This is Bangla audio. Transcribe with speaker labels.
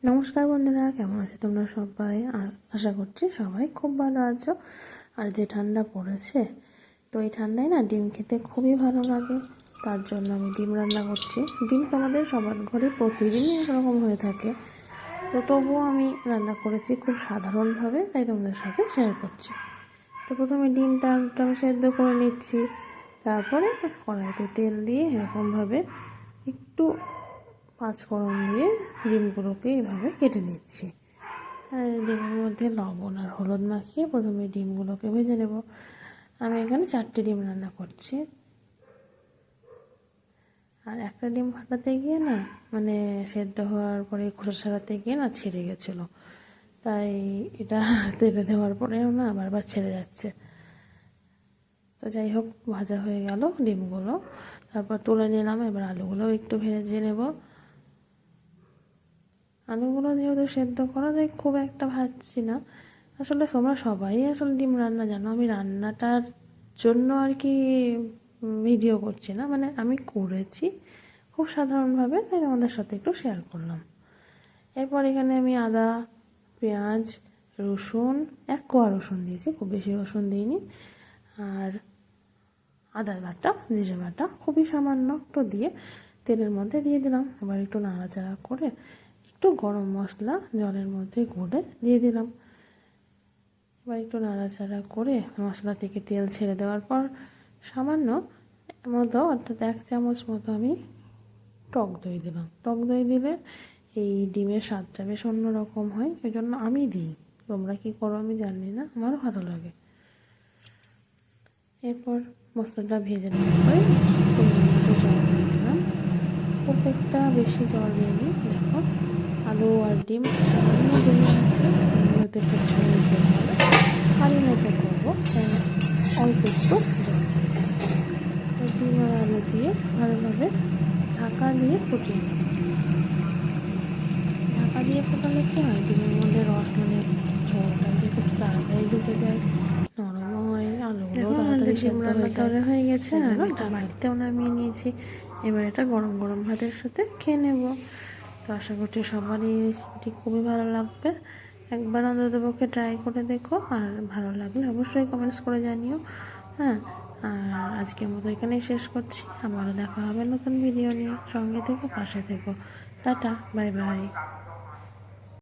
Speaker 1: নমস্কার বন্ধুরা, কেমন আছো তোমরা সবাই? আর আশা করছি সবাই খুব ভালো আছো। আর যে ঠান্ডা পড়েছে, তো এই ঠান্ডায় না ডিম খেতে খুবই ভালো লাগে। তার জন্য আমি ডিম রান্না করছি। ডিম তো আমাদের সবার ঘরে প্রতিদিনই একরকম হয়ে থাকে, তো তবুও আমি রান্না করেছি খুব সাধারণভাবে, তাই তোমাদের সাথে শেয়ার করছি। তো প্রথমে ডিমটা আমি সেদ্ধ করে নিচ্ছি। তারপরে কড়াইতে তেল দিয়ে এরকমভাবে একটু পাঁচফোড়ন দিয়ে ডিমগুলোকে এইভাবে কেটে নিচ্ছি। আর ডিমের মধ্যে লবণ আর হলুদ মাখিয়ে প্রথমে ডিমগুলোকে ভেজে নেব। আমি এখানে 4টে ডিম রান্না করছি। আর একটা ডিম ফাটাতে গিয়ে না, সেদ্ধ হওয়ার পরে খোসা ছাড়াতে গিয়ে না ছিঁড়ে গেছিলো, তাই এটা তেলে দেওয়ার পরেও না বারবার ছেড়ে যাচ্ছে। তো যাই হোক, ভাজা হয়ে গেল ডিমগুলো, তারপর তুলে নিলাম। এবার আলুগুলোও একটু ভেজে নেব। আলুগুলো যেহেতু সেদ্ধ করা, তাই খুব একটা ভাজছি না। আসলে তোমরা সবাই ডিম রান্না জানো, আমি রান্নাটার জন্য আর কি ভিডিও করছি না, আমি করেছি খুব সাধারণভাবে, তাই তোমাদের সাথে একটু শেয়ার করলাম। এরপর এখানে আমি আদা, পেঁয়াজ, রসুন, 1 কোয়া রসুন দিয়েছি, খুব বেশি রসুন দিইনি। আর আদা বাটা, জিরে বাটা খুবই সামান্য একটু দিয়ে তেলের মধ্যে দিয়ে দিলাম। এবার একটু নাড়াচাড়া করে একটু গরম মশলা জলের মধ্যে গুলে দিয়ে দিলাম। এবার একটু নাড়াচাড়া করে মশলা থেকে তেল ছেড়ে দেওয়ার পর সামান্য মতো, অর্থাৎ 1 চামচ মতো আমি টক দই দিলাম। টক দই দিলে এই ডিমের স্বাদটা বেশ অন্যরকম হয়, ওই জন্য আমি দিই। তোমরা কি করো আমি জানি না, আমার ভালো লাগে। এরপর মশলাটা ভেজে নেওয়ার পরে জল দিয়ে দিলাম। খুব একটা বেশি জল দিইনি। দেখো, আলু আর ডিম সামান্য গলে আছে, হতে প্রচুর দিতে হবে। আলু মতো করবো, অল্প একটু ডিম আর আলু দিয়ে ভালোভাবে ঢাকা দিয়ে ফুটিয়ে নেব। ঢাকা দিয়ে ফোটালে কী হয়, ডিমের মধ্যে রস ঝোলটা দিয়ে খুব তাড়াতাড়ি ঢুকে যায়, নরমও হয়, আলুগুলো তাড়াতাড়ি সেদ্ধ হয়ে গেছে। আর এটা বাড়িতেও নামিয়ে নিয়েছি। এবার এটা গরম গরম ভাতের সাথে খেয়ে নেব। তো আশা করছি সবারই রেসিপিটি খুবই ভালো লাগবে। একবার অন্ততপক্ষে ট্রাই করে দেখো, আর ভালো লাগলে অবশ্যই কমেন্টস করে জানিও। হ্যাঁ, আর আজকের মতো এখানেই শেষ করছি। আবারও দেখা হবে নতুন ভিডিও নিয়ে। সঙ্গে থেকো, পাশে থেকো। Tata, bye bye.